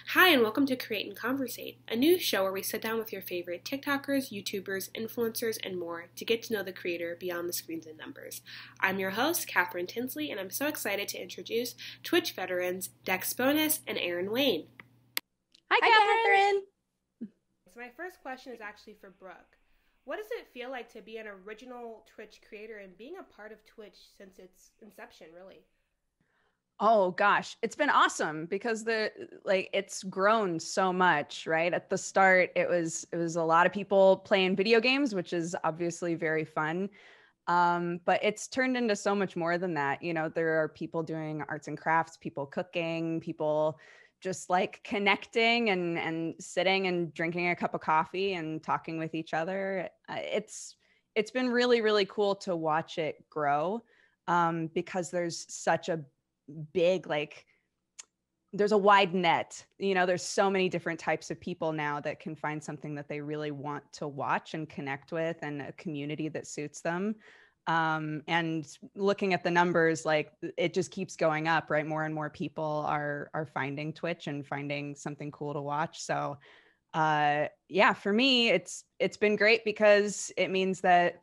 Hi, and welcome to Create and Conversate, a new show where we sit down with your favorite TikTokers, YouTubers, influencers, and more to get to know the creator beyond the screens and numbers. I'm your host, Catherine Tinsley, and I'm so excited to introduce Twitch veterans Dex Bonus and Erin Wayne. Hi, Catherine. So my first question is actually for Brooke. What does it feel like to be an original Twitch creator and being a part of Twitch since its inception, really? Oh gosh, it's been awesome because it's grown so much, right? At the start, it was a lot of people playing video games, which is obviously very fun. But it's turned into so much more than that. You know, there are people doing arts and crafts, people cooking, people just like connecting and sitting and drinking a cup of coffee and talking with each other. It's been really, really cool to watch it grow, because there's such a big, like, there's a wide net. You know, there's so many different types of people now that can find something that they really want to watch and connect with, and a community that suits them. And looking at the numbers, like, it just keeps going up, right? More and more people are finding Twitch and finding something cool to watch. So yeah, for me, it's been great because it means that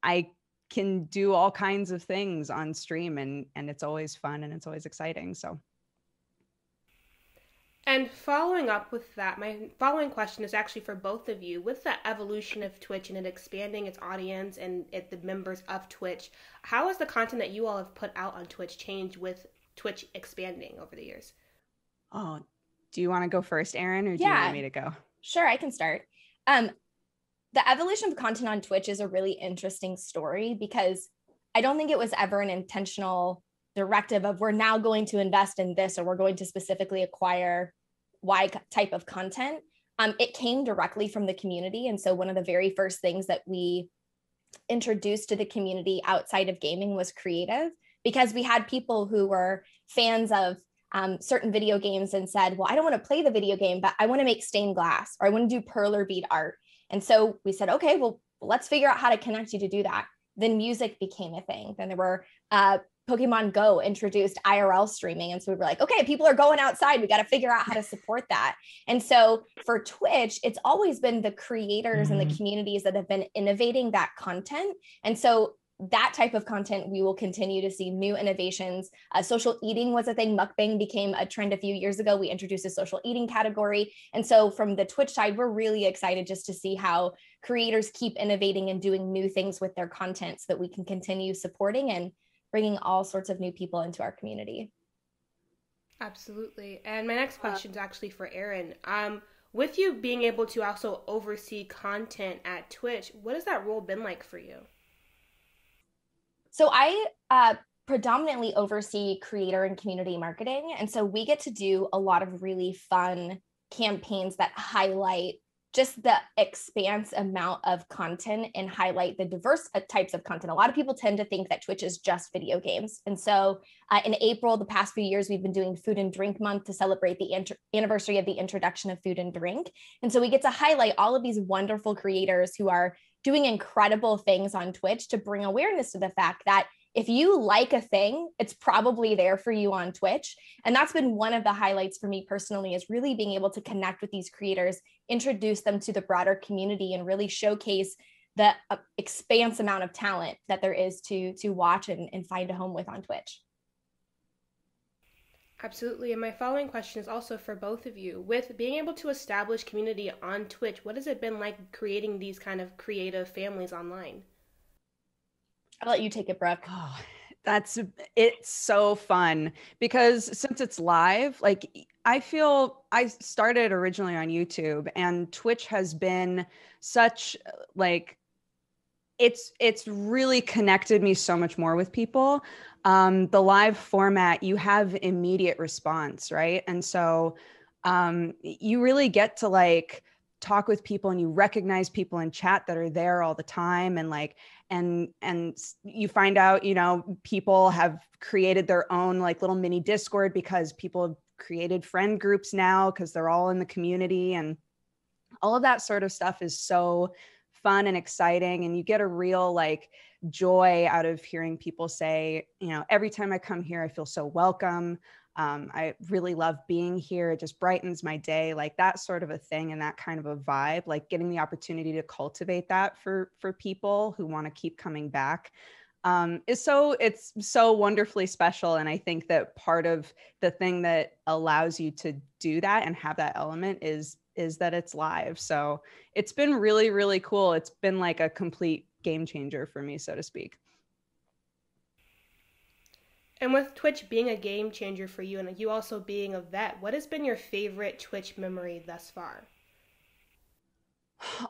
I can do all kinds of things on stream, and it's always fun and it's always exciting. So And following up with that, my following question is actually for both of you. With the evolution of Twitch and it expanding its audience and the members of Twitch, how has the content that you all have put out on Twitch changed with Twitch expanding over the years? oh, do you want to go first, Erin, or do you want Yeah, me to go? sure, I can start. Um, the evolution of content on Twitch is a really interesting story because I don't think it was ever an intentional directive of we're now going to invest in this or we're going to specifically acquire Y type of content. It came directly from the community. And so one of the very first things that we introduced to the community outside of gaming was creative, because we had people who were fans of certain video games and said, well, I don't want to play the video game, but I want to make stained glass, or I want to do perler bead art. And so we said, okay, well, let's figure out how to connect you to do that. Then music became a thing. Then there were Pokemon Go introduced IRL streaming. And so we were like, okay, people are going outside. We got to figure out how to support that. And so for Twitch, it's always been the creators and the communities that have been innovating that content. And so that type of content, we will continue to see new innovations. Social eating was a thing. Mukbang became a trend a few years ago. We introduced a social eating category. And so from the Twitch side, we're really excited just to see how creators keep innovating and doing new things with their content so that we can continue supporting and bringing all sorts of new people into our community. Absolutely. And my next question is actually for Erin. With you being able to also oversee content at Twitch, what has that role been like for you? So I predominantly oversee creator and community marketing. And so we get to do a lot of really fun campaigns that highlight just the expanse amount of content and highlight the diverse types of content. A lot of people tend to think that Twitch is just video games. And so in April, the past few years, we've been doing Food and Drink Month to celebrate the anniversary of the introduction of food and drink. And so we get to highlight all of these wonderful creators who are doing incredible things on Twitch to bring awareness to the fact that if you like a thing, it's probably there for you on Twitch. And that's been one of the highlights for me personally, is really being able to connect with these creators, introduce them to the broader community, and really showcase the expanse amount of talent that there is to watch and find a home with on Twitch. Absolutely. And my following question is also for both of you. With being able to establish community on Twitch, what has it been like creating these kind of creative families online? I'll let you take it, Brooke. Oh, it's so fun because since it's live, like, I feel I started originally on YouTube, and Twitch has been such, like, it's really connected me so much more with people. The live format, you have immediate response, right? And so you really get to, like, talk with people, and you recognize people in chat that are there all the time, and like, and you find out, you know, people have created their own, like, little mini Discord because people have created friend groups now because they're all in the community, and all of that sort of stuff is so fun and exciting. And you get a real, like, joy out of hearing people say, you know, every time I come here, I feel so welcome. I really love being here. It just brightens my day, like that sort of a thing and that kind of a vibe, like getting the opportunity to cultivate that for people who want to keep coming back it's so wonderfully special. And I think that part of the thing that allows you to do that and have that element is that it's live. So it's been really, really cool. It's been like a complete game changer for me, so to speak. And with Twitch being a game changer for you and you also being a vet, what has been your favorite Twitch memory thus far?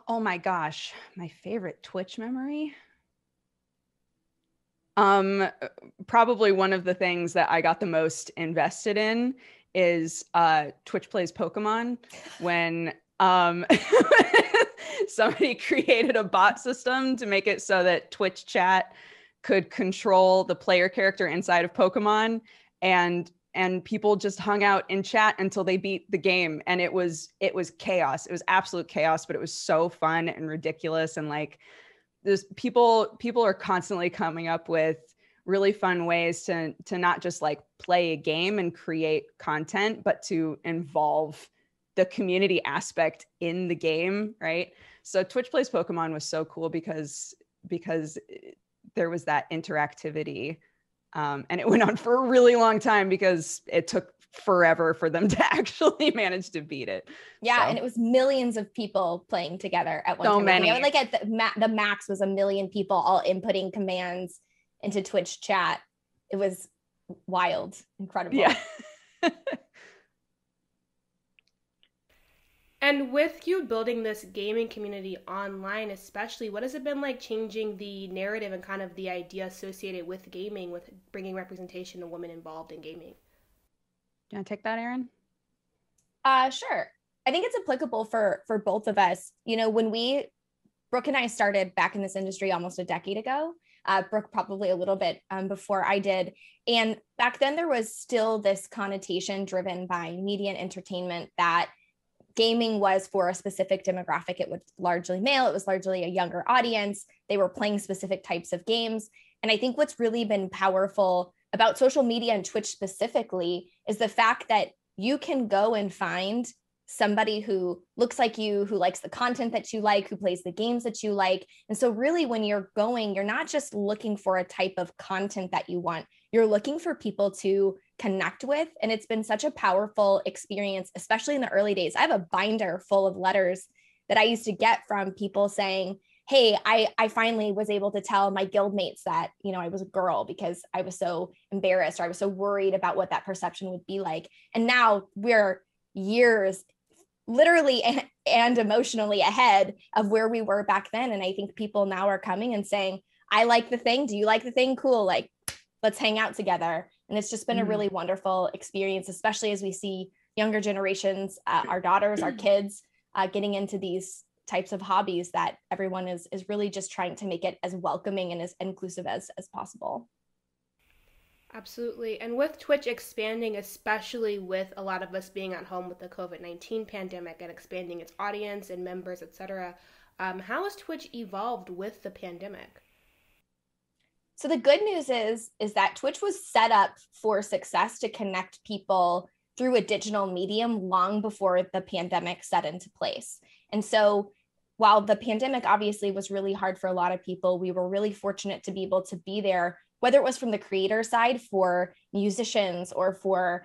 Oh my gosh, my favorite Twitch memory? Probably one of the things that I got the most invested in is Twitch Plays Pokemon, when somebody created a bot system to make it so that Twitch chat could control the player character inside of Pokemon, and people just hung out in chat until they beat the game. And it was chaos. It was absolute chaos, but it was so fun and ridiculous. And like, there's people are constantly coming up with really fun ways to not just like play a game and create content, but to involve the community aspect in the game, right? So Twitch Plays Pokemon was so cool because there was that interactivity, and it went on for a really long time because it took forever for them to actually manage to beat it. Yeah, so. And it was millions of people playing together at one time. Many. Like at the max was 1 million people all inputting commands into Twitch chat. It was wild, incredible. Yeah. And with you building this gaming community online, especially, what has it been like changing the narrative and kind of the idea associated with gaming, with bringing representation of women involved in gaming? Do you want to take that, Erin? Sure. I think it's applicable for both of us. You know, when Brooke and I started back in this industry almost a decade ago, Brooke probably a little bit before I did. And back then there was still this connotation driven by media and entertainment that gaming was for a specific demographic. It was largely male. It was largely a younger audience. They were playing specific types of games. And I think what's really been powerful about social media and Twitch specifically is the fact that you can go and find somebody who looks like you, who likes the content that you like, who plays the games that you like. And so really when you're going, you're not just looking for a type of content that you want, you're looking for people to connect with. And it's been such a powerful experience, especially in the early days. I have a binder full of letters that I used to get from people saying, hey, I finally was able to tell my guildmates that, you know, I was a girl because I was so embarrassed or I was so worried about what that perception would be like. And now we're years literally and emotionally ahead of where we were back then. And I think people now are coming and saying, I like the thing. Do you like the thing? Cool. Like, let's hang out together. And it's just been a really wonderful experience, especially as we see younger generations, our daughters, our kids, getting into these types of hobbies that everyone is really just trying to make it as welcoming and as inclusive as possible. Absolutely. And with Twitch expanding, especially with a lot of us being at home with the COVID-19 pandemic and expanding its audience and members, etc., how has Twitch evolved with the pandemic? So the good news is that Twitch was set up for success to connect people through a digital medium long before the pandemic set into place. And so while the pandemic obviously was really hard for a lot of people, we were really fortunate to be able to be there, whether it was from the creator side for musicians or for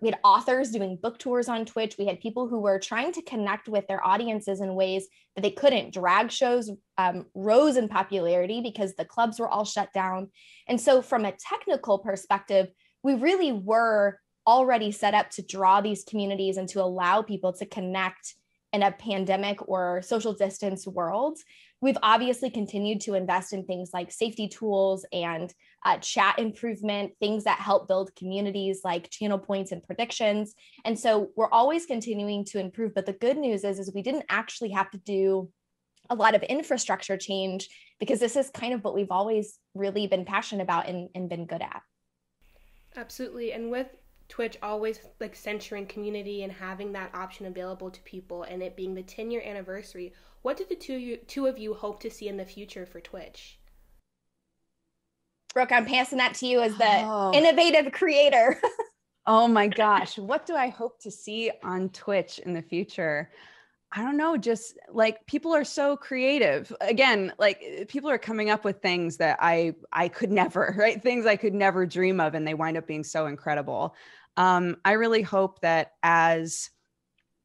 we had authors doing book tours on Twitch. We had people who were trying to connect with their audiences in ways that they couldn't. Drag shows rose in popularity because the clubs were all shut down. And so from a technical perspective, we really were already set up to draw these communities and to allow people to connect in a pandemic or social distance world. We've obviously continued to invest in things like safety tools and chat improvement, things that help build communities like channel points and predictions. And so we're always continuing to improve. But the good news is we didn't actually have to do a lot of infrastructure change because this is kind of what we've always really been passionate about and been good at. Absolutely. And with Twitch always like centering community and having that option available to people and it being the 10-year anniversary, what did the two of you hope to see in the future for Twitch? Brooke, I'm passing that to you as the innovative creator. Oh my gosh, what do I hope to see on Twitch in the future? I don't know, just like people are so creative. Again, like people are coming up with things that I could never, right? Things I could never dream of, and they wind up being so incredible. I really hope that as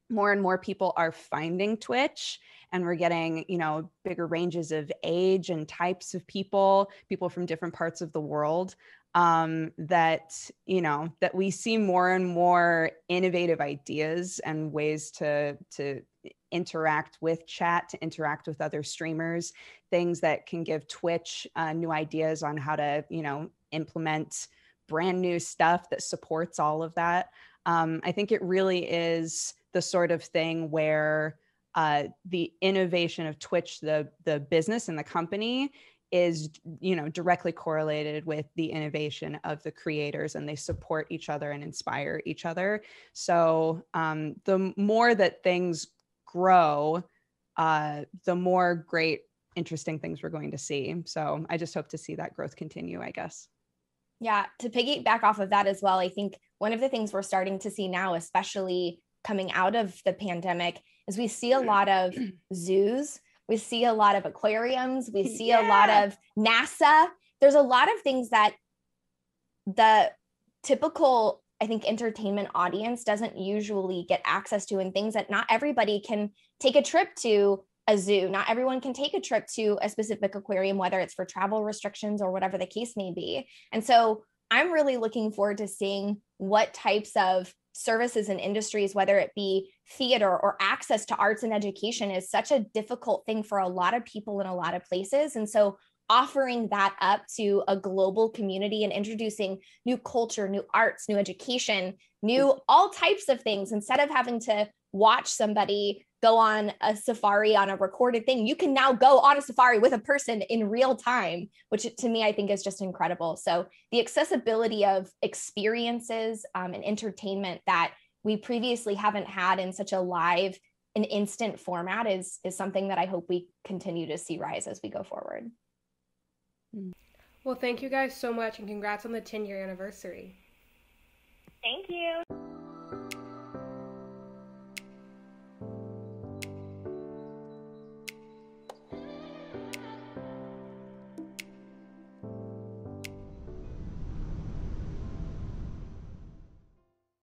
more and more people are finding Twitch and we're getting, you know, bigger ranges of age and types of people from different parts of the world, that, you know, that we see more and more innovative ideas and ways to interact with chat, to interact with other streamers, things that can give Twitch new ideas on how to, you know, implement brand new stuff that supports all of that. I think it really is the sort of thing where the innovation of Twitch, the business and the company, is, you know, directly correlated with the innovation of the creators, and they support each other and inspire each other. So the more that things grow, the more great, interesting things we're going to see. So I just hope to see that growth continue, I guess. Yeah, to piggyback off of that as well, I think one of the things we're starting to see now, especially coming out of the pandemic, is we see a lot of zoos, we see a lot of aquariums, we see a lot of NASA. There's a lot of things that the typical, I think, entertainment audience doesn't usually get access to, and things that not everybody can take a trip to a zoo. Not everyone can take a trip to a specific aquarium, whether it's for travel restrictions or whatever the case may be. And so I'm really looking forward to seeing what types of services and industries, whether it be theater or access to arts and education, is such a difficult thing for a lot of people in a lot of places. And so offering that up to a global community and introducing new culture, new arts, new education, new all types of things, instead of having to watch somebody go on a safari on a recorded thing, you can now go on a safari with a person in real time, which to me, I think is just incredible. So the accessibility of experiences and entertainment that we previously haven't had in such a live and instant format is something that I hope we continue to see rise as we go forward. Well, thank you guys so much, and congrats on the 10-year anniversary. Thank you.